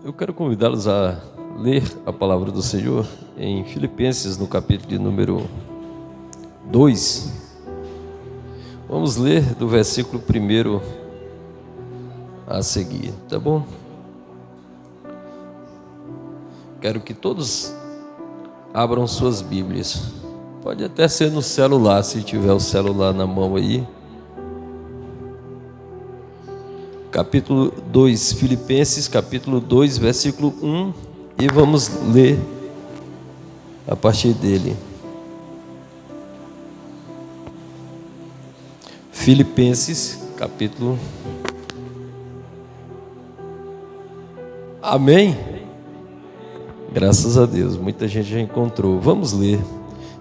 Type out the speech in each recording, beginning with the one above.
Eu quero convidá-los a ler a palavra do Senhor em Filipenses, no capítulo de número 2. Vamos ler do versículo 1 a seguir, tá bom? Quero que todos abram suas Bíblias. Pode até ser no celular, se tiver o celular na mão aí. Capítulo 2, Filipenses, capítulo 2, versículo 1, e vamos ler a partir dele. Filipenses, capítulo... Amém? Graças a Deus, muita gente já encontrou. Vamos ler.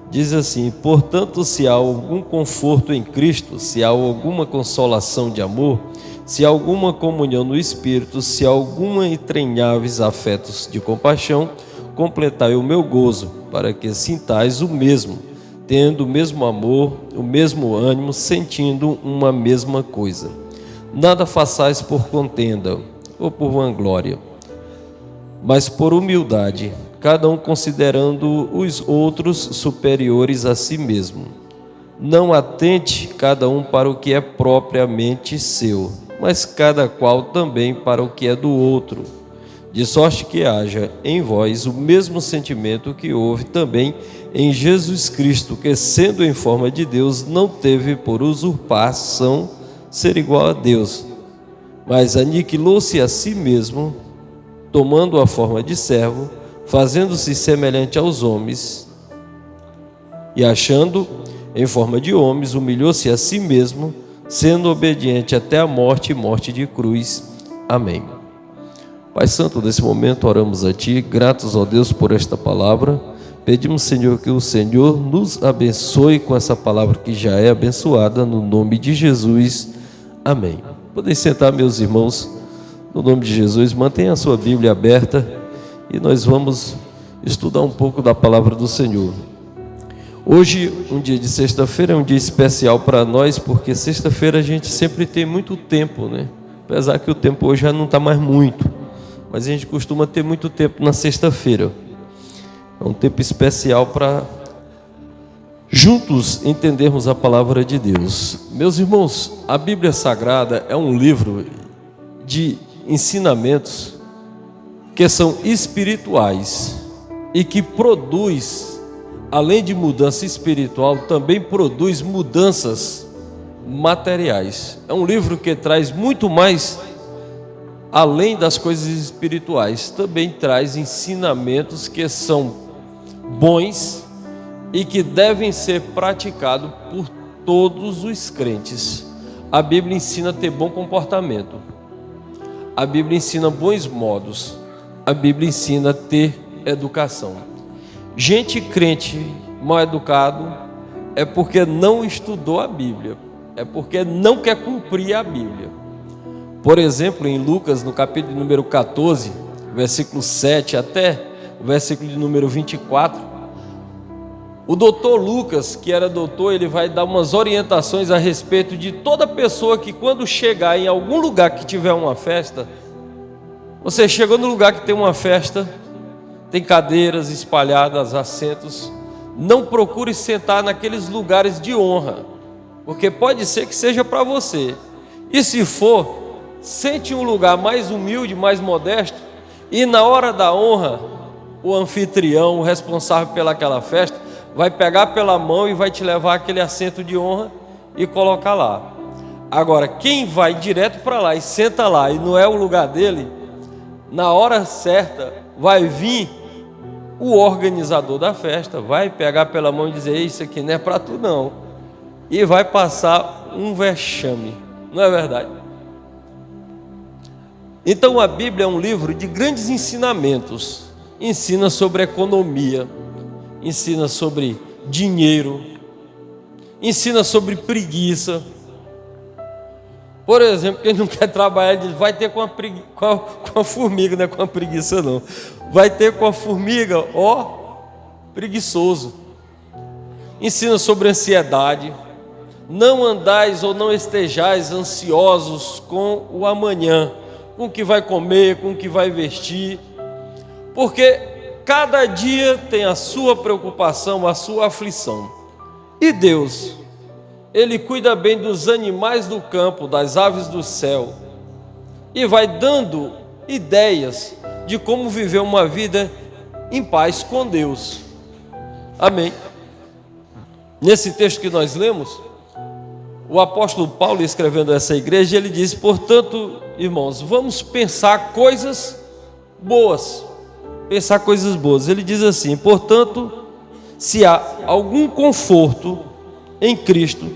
Diz assim: portanto, se há algum conforto em Cristo, se há alguma consolação de amor, se há alguma comunhão no Espírito, se há alguma entranháveis afetos de compaixão, completai o meu gozo, para que sintais o mesmo, tendo o mesmo amor, o mesmo ânimo, sentindo uma mesma coisa. Nada façais por contenda ou por vanglória, mas por humildade, cada um considerando os outros superiores a si mesmo. Não atente cada um para o que é propriamente seu, mas cada qual também para o que é do outro, de sorte que haja em vós o mesmo sentimento que houve também em Jesus Cristo, que, sendo em forma de Deus, não teve por usurpação ser igual a Deus, mas aniquilou-se a si mesmo, tomando a forma de servo, fazendo-se semelhante aos homens, e achando em forma de homens, humilhou-se a si mesmo, sendo obediente até a morte e morte de cruz. Amém. Pai Santo, nesse momento oramos a Ti, gratos a Deus por esta palavra. Pedimos, Senhor, que o Senhor nos abençoe com essa palavra que já é abençoada, no nome de Jesus. Amém. Podem sentar, meus irmãos, no nome de Jesus. Mantenha a sua Bíblia aberta e nós vamos estudar um pouco da palavra do Senhor. Hoje, um dia de sexta-feira, é um dia especial para nós, porque sexta-feira a gente sempre tem muito tempo, né? Apesar que o tempo hoje já não está mais muito, mas a gente costuma ter muito tempo na sexta-feira. É um tempo especial para juntos entendermos a palavra de Deus. Meus irmãos, a Bíblia Sagrada é um livro de ensinamentos que são espirituais e que produz, além de mudança espiritual, também produz mudanças materiais. É um livro que traz muito mais além das coisas espirituais. Também traz ensinamentos que são bons e que devem ser praticados por todos os crentes. A Bíblia ensina a ter bom comportamento. A Bíblia ensina bons modos. A Bíblia ensina a ter educação. Gente crente mal educado é porque não estudou a Bíblia, é porque não quer cumprir a Bíblia. Por exemplo, em Lucas, no capítulo de número 14, versículo 7 até o versículo de número 24, o doutor Lucas, que era doutor, ele vai dar umas orientações a respeito de toda pessoa que, quando chegar em algum lugar que tiver uma festa, você chegou no lugar que tem uma festa, tem cadeiras espalhadas, assentos, não procure sentar naqueles lugares de honra, porque pode ser que seja para você. E se for, sente um lugar mais humilde, mais modesto, e na hora da honra, o anfitrião, o responsável pelaquela festa, vai pegar pela mão e vai te levar aquele assento de honra e colocar lá. Agora, quem vai direto para lá e senta lá e não é o lugar dele, na hora certa vai vir o organizador da festa, vai pegar pela mão e dizer: isso aqui não é para tu não, e vai passar um vexame, não é verdade? Então a Bíblia é um livro de grandes ensinamentos. Ensina sobre economia, ensina sobre dinheiro, ensina sobre preguiça. Por exemplo, quem não quer trabalhar, diz, vai ter com a formiga, não é com a preguiça não. Vai ter com a formiga, ó, preguiçoso. Ensina sobre ansiedade. Não andais ou não estejais ansiosos com o amanhã, com o que vai comer, com o que vai vestir, porque cada dia tem a sua preocupação, a sua aflição. E Deus, Ele cuida bem dos animais do campo, das aves do céu, e vai dando ideias de como viver uma vida em paz com Deus. Amém. Nesse texto que nós lemos, o apóstolo Paulo, escrevendo a essa igreja, ele diz: portanto, irmãos, vamos pensar coisas boas. Pensar coisas boas. Ele diz assim: portanto, se há algum conforto em Cristo,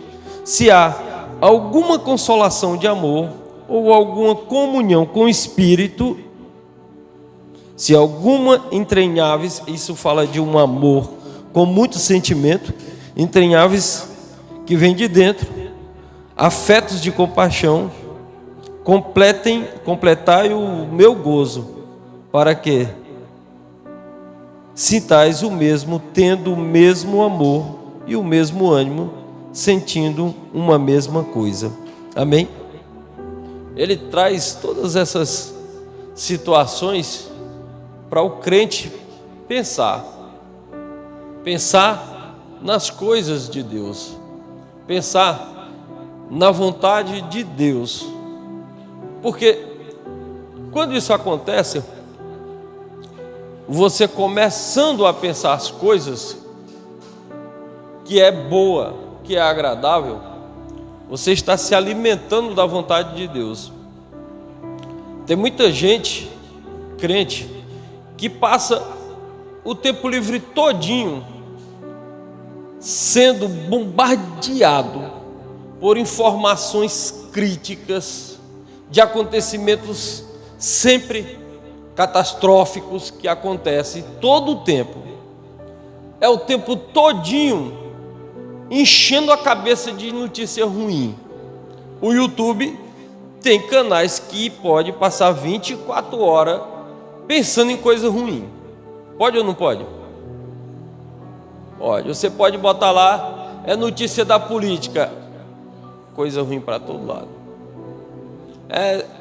se há alguma consolação de amor, ou alguma comunhão com o Espírito, se alguma entranháveis, isso fala de um amor com muito sentimento, entranháveis que vem de dentro, afetos de compaixão, completai o meu gozo, para que sintais o mesmo, tendo o mesmo amor e o mesmo ânimo, sentindo uma mesma coisa. Amém? Ele traz todas essas situações para o crente pensar nas coisas de Deus, pensar na vontade de Deus, porque quando isso acontece, você começando a pensar as coisas que é boa, que é agradável, você está se alimentando da vontade de Deus. Tem muita gente, crente, que passa o tempo livre todinho sendo bombardeado por informações críticas de acontecimentos sempre catastróficos que acontecem todo o tempo. É o tempo todinho enchendo a cabeça de notícia ruim. O YouTube tem canais que pode passar 24 horas pensando em coisa ruim. Pode ou não pode? Pode. Você pode botar lá, é notícia da política, coisa ruim para todo lado.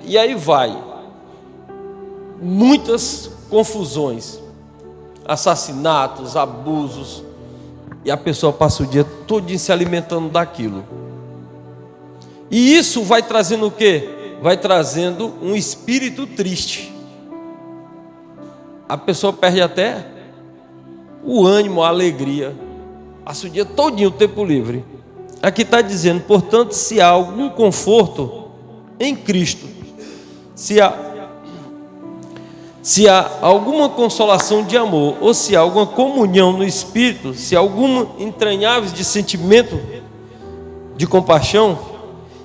E aí vai. Muitas confusões, assassinatos, abusos, e a pessoa passa o dia todo se alimentando daquilo. E isso vai trazendo o quê? Vai trazendo um espírito triste. A pessoa perde até o ânimo, a alegria, passa o dia todinho o tempo livre. Aqui está dizendo, portanto, se há algum conforto em Cristo, se há alguma consolação de amor, ou se há alguma comunhão no Espírito, se há alguma entranháveis de sentimento de compaixão,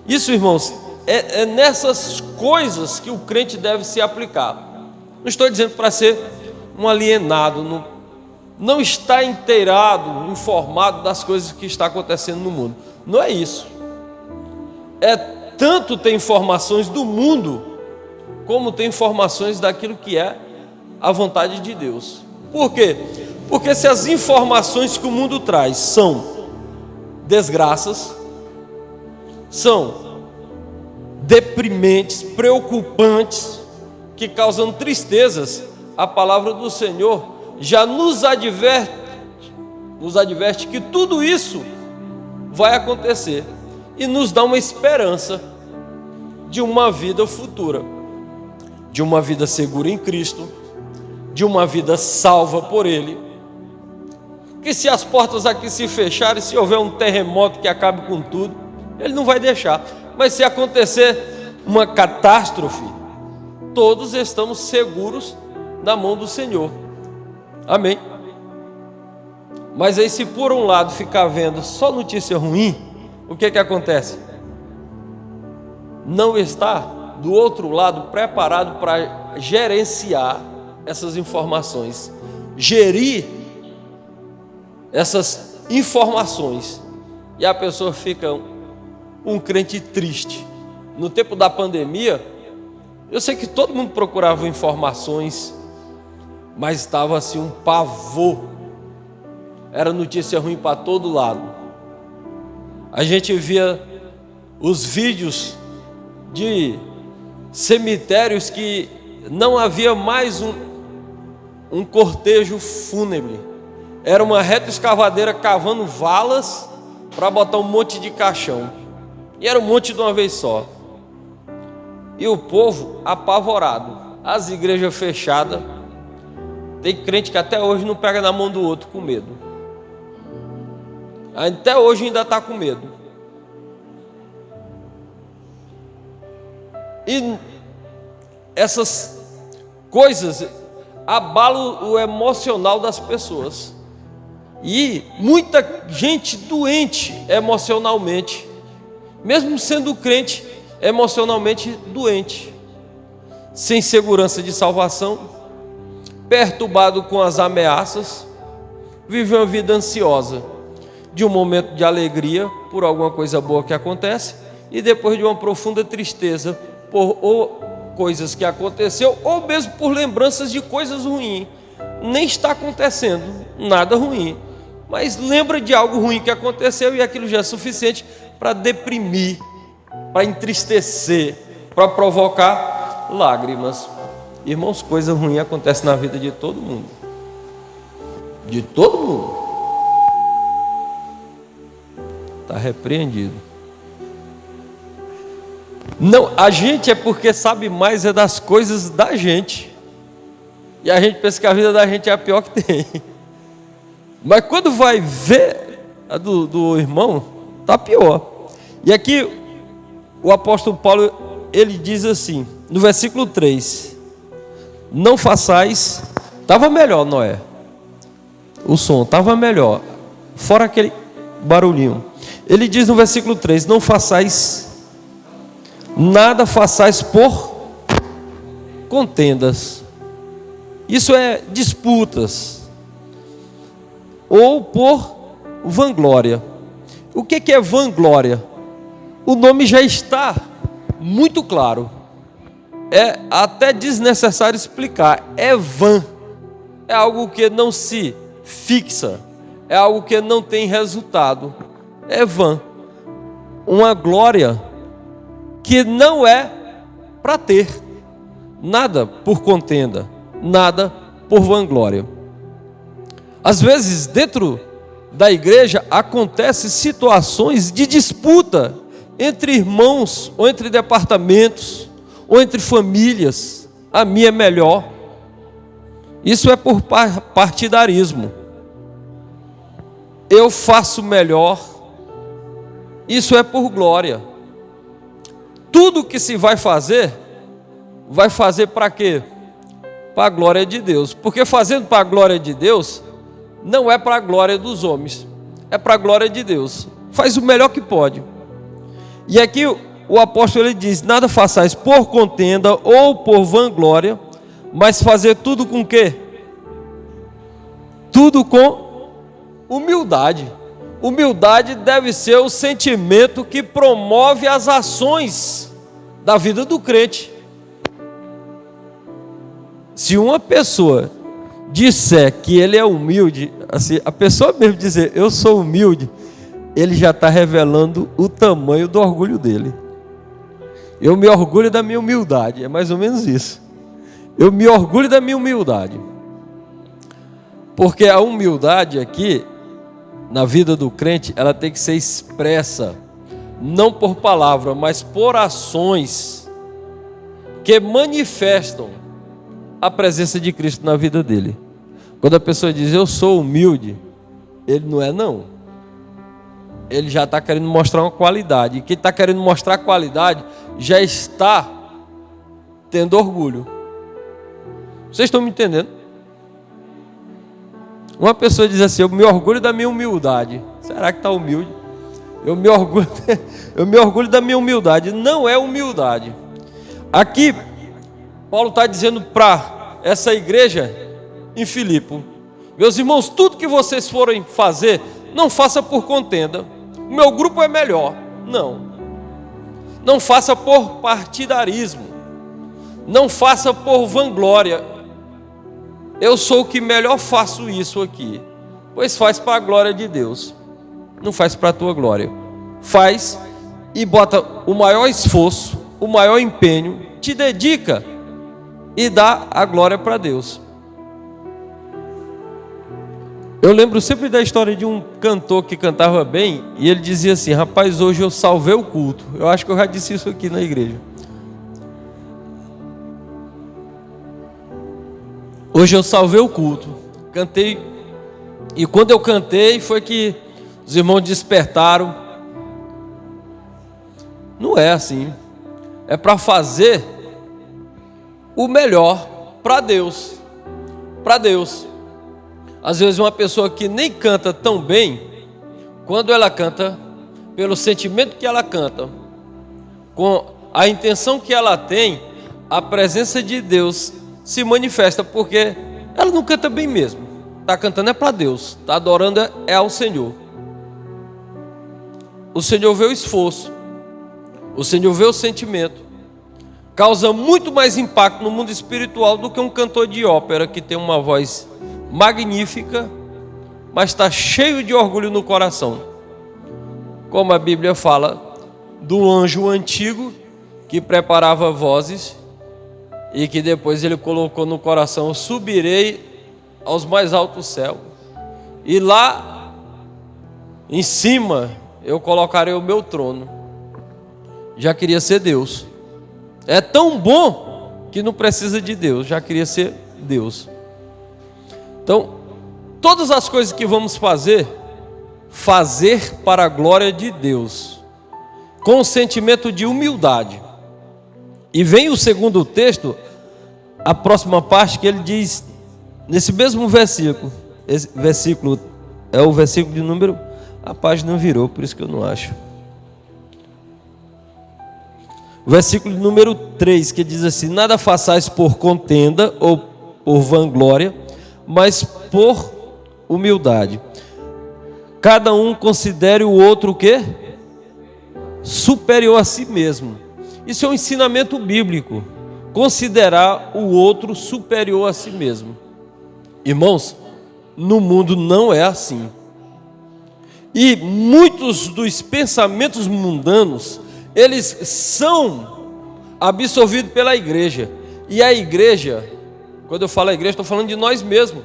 isso, irmãos, é nessas coisas que o crente deve se aplicar. Não estou dizendo para ser um alienado, não está inteirado, informado das coisas que está acontecendo no mundo. Não é isso. É tanto ter informações do mundo, como tem informações daquilo que é a vontade de Deus. Por quê? Porque se as informações que o mundo traz são desgraças, são deprimentes, preocupantes, que causam tristezas, a palavra do Senhor já nos adverte que tudo isso vai acontecer e nos dá uma esperança de uma vida futura, de uma vida segura em Cristo, de uma vida salva por Ele, que se as portas aqui se fecharem, se houver um terremoto que acabe com tudo, Ele não vai deixar, mas se acontecer uma catástrofe, todos estamos seguros na mão do Senhor. Amém? Mas aí, se por um lado ficar vendo só notícia ruim, o que acontece? Não está do outro lado preparado para gerenciar essas informações, gerir essas informações, e a pessoa fica um crente triste. No tempo da pandemia, eu sei que todo mundo procurava informações, mas estava assim um pavor, era notícia ruim para todo lado. A gente via os vídeos de cemitérios que não havia mais um cortejo fúnebre. Era uma retroescavadeira cavando valas para botar um monte de caixão. E era um monte de uma vez só. E o povo apavorado. As igrejas fechadas. Tem crente que até hoje não pega na mão do outro com medo. Até hoje ainda está com medo. E essas coisas abalam o emocional das pessoas. E muita gente doente emocionalmente, mesmo sendo crente, emocionalmente doente, sem segurança de salvação, perturbado com as ameaças, vive uma vida ansiosa, de um momento de alegria por alguma coisa boa que acontece, e depois de uma profunda tristeza por ou coisas que aconteceu, ou mesmo por lembranças de coisas ruins. Nem está acontecendo nada ruim, mas lembra de algo ruim que aconteceu, e aquilo já é suficiente para deprimir, para entristecer, para provocar lágrimas. Irmãos, coisa ruim acontece na vida de todo mundo. De todo mundo. Está repreendido. Não, a gente é porque sabe mais das coisas da gente. E a gente pensa que a vida da gente é a pior que tem. Mas quando vai ver a do irmão, está pior. E aqui o apóstolo Paulo, ele diz assim, no versículo 3: não façais... Estava melhor, Noé. O som estava melhor, fora aquele barulhinho. Ele diz no versículo 3: não façais... nada façais por contendas. Isso é disputas. Ou por vanglória. O que é vanglória? O nome já está muito claro. É até desnecessário explicar. É vã. É algo que não se fixa. É algo que não tem resultado. É vã. Uma glória que não é para ter. Nada por contenda, nada por vanglória. Às vezes, dentro da igreja, acontecem situações de disputa entre irmãos, ou entre departamentos, ou entre famílias. A minha é melhor. Isso é por partidarismo. Eu faço melhor. Isso é por glória. Tudo que se vai fazer para quê? Para a glória de Deus. Porque fazendo para a glória de Deus, não é para a glória dos homens, é para a glória de Deus. Faz o melhor que pode. E aqui o apóstolo, ele diz: nada façais por contenda ou por vanglória, mas fazer tudo com quê? Tudo com humildade. Humildade deve ser o sentimento que promove as ações da vida do crente. Se uma pessoa disser que ele é humilde, assim, a pessoa mesmo dizer eu sou humilde, ele já está revelando o tamanho do orgulho dele. Eu me orgulho da minha humildade, é mais ou menos isso. Eu me orgulho da minha humildade. Porque a humildade aqui, na vida do crente, ela tem que ser expressa, não por palavra, mas por ações que manifestam a presença de Cristo na vida dele. Quando a pessoa diz eu sou humilde, ele não é não. Ele já está querendo mostrar uma qualidade. E quem está querendo mostrar qualidade já está tendo orgulho. Vocês estão me entendendo? Uma pessoa diz assim: eu me orgulho da minha humildade. Será que está humilde? Eu me orgulho da minha humildade. Não é humildade. Aqui Paulo está dizendo para essa igreja em Filipe: meus irmãos, tudo que vocês forem fazer, não faça por contenda. O meu grupo é melhor. Não faça por partidarismo. Não faça por vanglória. Eu sou o que melhor faço isso aqui. Pois faz para a glória de Deus. Não faz para a tua glória. Faz e bota o maior esforço o maior empenho, te dedica e dá a glória para Deus. Eu lembro sempre da história de um cantor que cantava bem, e ele dizia assim: rapaz, hoje eu salvei o culto. Eu acho que eu já disse isso aqui na igreja. Hoje eu salvei o culto. Cantei, e quando eu cantei foi que os irmãos despertaram. Não é assim. É para fazer o melhor para Deus. Para Deus. Às vezes uma pessoa que nem canta tão bem, quando ela canta, pelo sentimento que ela canta, com a intenção que ela tem, a presença de Deus se manifesta, porque ela não canta bem mesmo. Está cantando é para Deus, está adorando é ao Senhor. O Senhor vê o esforço, o Senhor vê o sentimento. Causa muito mais impacto no mundo espiritual do que um cantor de ópera que tem uma voz magnífica, mas está cheio de orgulho no coração. Como a Bíblia fala do anjo antigo que preparava vozes e que depois ele colocou no coração: subirei aos mais altos céus, e lá em cima eu colocarei o meu trono. Já queria ser Deus. É tão bom que não precisa de Deus, já queria ser Deus. Então, todas as coisas que vamos fazer para a glória de Deus, com um sentimento de humildade. E vem o segundo texto, a próxima parte, que ele diz, nesse mesmo versículo, esse versículo é o versículo de número, a página virou, por isso que eu não acho. O versículo de número 3, que diz assim: nada façais por contenda ou por vanglória, mas por humildade. Cada um considere o outro o quê? Superior a si mesmo. Isso é um ensinamento bíblico. Considerar o outro superior a si mesmo. Irmãos, no mundo não é assim. E muitos dos pensamentos mundanos, eles são absorvidos pela igreja. E a igreja, quando eu falo a igreja, estou falando de nós mesmos.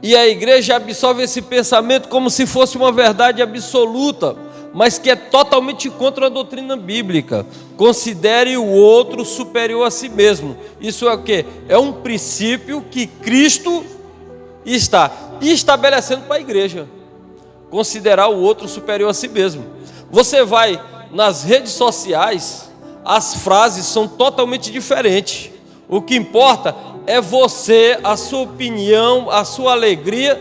E a igreja absorve esse pensamento como se fosse uma verdade absoluta, mas que é totalmente contra a doutrina bíblica. Considere o outro superior a si mesmo. Isso é o quê? É um princípio que Cristo está estabelecendo para a igreja. Considerar o outro superior a si mesmo. Você vai nas redes sociais, as frases são totalmente diferentes. O que importa é você, a sua opinião, a sua alegria,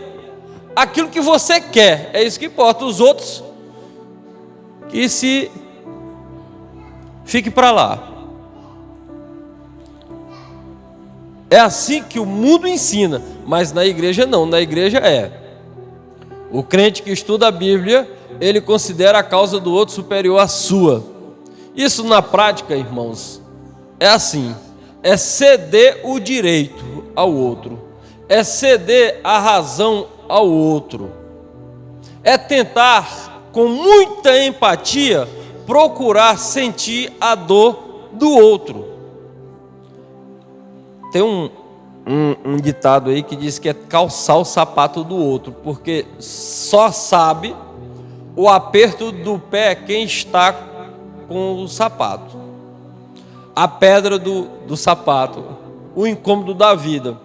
aquilo que você quer, é isso que importa. Os outros, que se fique para lá. É assim que o mundo ensina, mas na igreja não. Na igreja é o crente que estuda a Bíblia, ele considera a causa do outro superior à sua. Isso na prática, irmãos, é assim: é ceder o direito ao outro, é ceder a razão ao outro, é tentar, com muita empatia, procurar sentir a dor do outro. Tem um ditado aí que diz que é calçar o sapato do outro, porque só sabe o aperto do pé quem está com o sapato, a pedra do sapato, o incômodo da vida.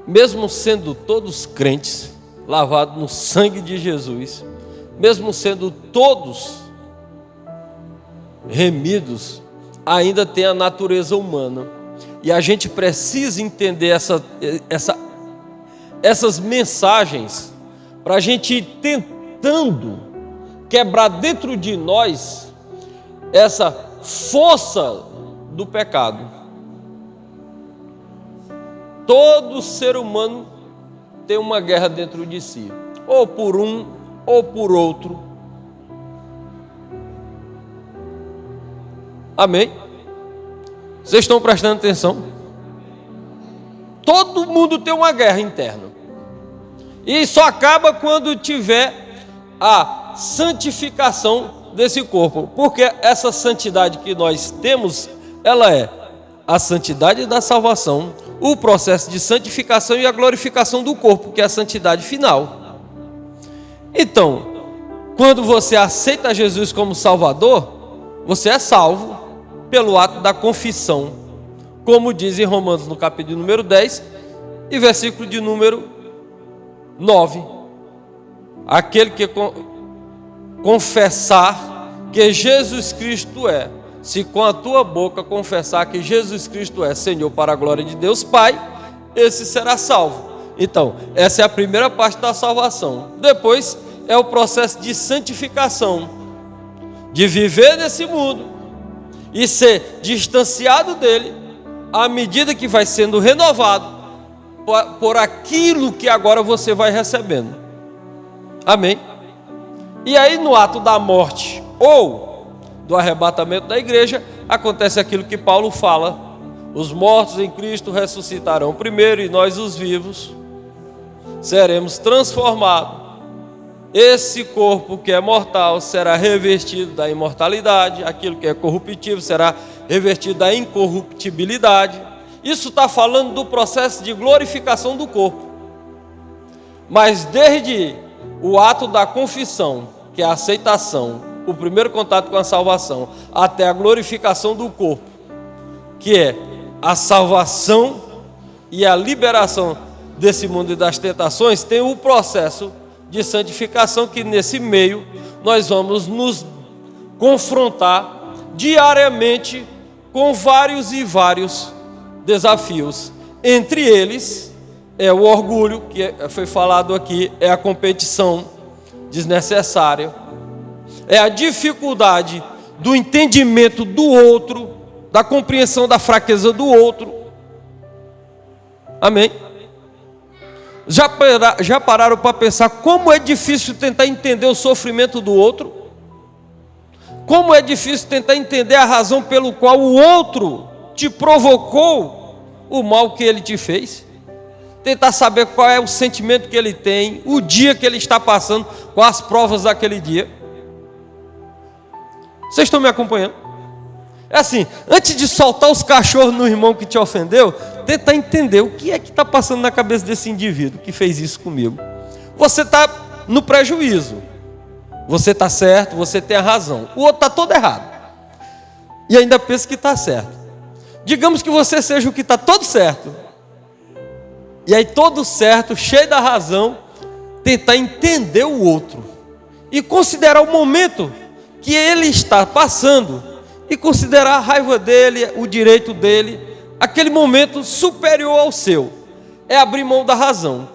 Mesmo sendo todos crentes, lavados no sangue de Jesus, mesmo sendo todos remidos, ainda tem a natureza humana. E a gente precisa entender essas mensagens, para a gente ir tentando quebrar dentro de nós essa força do pecado. Todo ser humano tem uma guerra dentro de si, ou por um ou por outro. Amém? Vocês estão prestando atenção? Todo mundo tem uma guerra interna, e só acaba quando tiver a santificação desse corpo, porque essa santidade que nós temos, ela é a santidade da salvação, o processo de santificação e a glorificação do corpo, que é a santidade final. Então, quando você aceita Jesus como Salvador, você é salvo pelo ato da confissão, como diz em Romanos no capítulo número 10 e versículo de número 9. Aquele que confessar que Jesus Cristo se com a tua boca confessar que Jesus Cristo é Senhor para a glória de Deus Pai, esse será salvo. Então, essa é a primeira parte da salvação. Depois é o processo de santificação, de viver nesse mundo e ser distanciado dele à medida que vai sendo renovado por aquilo que agora você vai recebendo. Amém? E aí no ato da morte ou do arrebatamento da igreja, acontece aquilo que Paulo fala: os mortos em Cristo ressuscitarão primeiro e nós os vivos seremos transformados. Esse corpo que é mortal será revestido da imortalidade, aquilo que é corruptível será revestido da incorruptibilidade. Isso está falando do processo de glorificação do corpo. Mas desde o ato da confissão, que é a aceitação, o primeiro contato com a salvação, até a glorificação do corpo, que é a salvação e a liberação desse mundo e das tentações, tem o processo de santificação, que nesse meio nós vamos nos confrontar diariamente com vários e vários desafios. Entre eles é o orgulho, que foi falado aqui, é a competição desnecessária, é a dificuldade do entendimento do outro, da compreensão da fraqueza do outro. Amém? Já pararam para pensar como é difícil tentar entender o sofrimento do outro? Como é difícil tentar entender a razão pelo qual o outro te provocou o mal que ele te fez? Tentar saber qual é o sentimento que ele tem, o dia que ele está passando, com as provas daquele dia. Vocês estão me acompanhando? É assim, antes de soltar os cachorros no irmão que te ofendeu, tenta entender o que é que está passando na cabeça desse indivíduo que fez isso comigo. Você está no prejuízo, você está certo, você tem a razão, o outro está todo errado e ainda pensa que está certo. Digamos que você seja o que está todo certo, e aí todo certo, cheio da razão, tentar entender o outro e considerar o momento que ele está passando e considerar a raiva dele, o direito dele, aquele momento superior ao seu. É abrir mão da razão.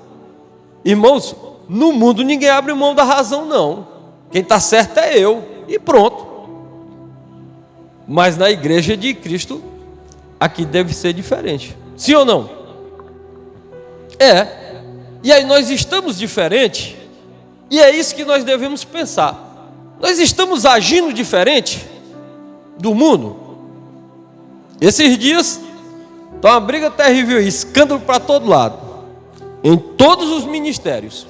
Irmãos, no mundo ninguém abre mão da razão, não. Quem está certo é eu, e pronto. Mas na igreja de Cristo, aqui deve ser diferente. Sim ou não? É. E aí nós estamos diferentes, e é isso que nós devemos pensar. Nós estamos agindo diferente do mundo. Esses dias está uma briga terrível, escândalo para todo lado, em todos os ministérios.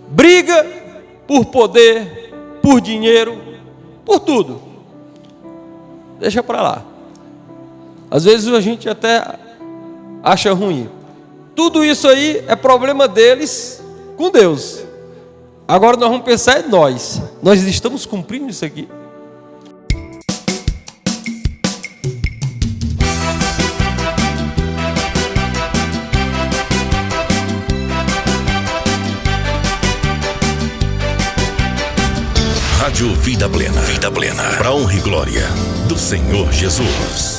Briga por poder, por dinheiro, por tudo. Deixa para lá. Às vezes a gente até acha ruim. Tudo isso aí é problema deles com Deus. Agora nós vamos pensar em nós. Nós estamos cumprindo isso aqui? Rádio Vida Plena. Vida Plena. Para honra e glória do Senhor Jesus.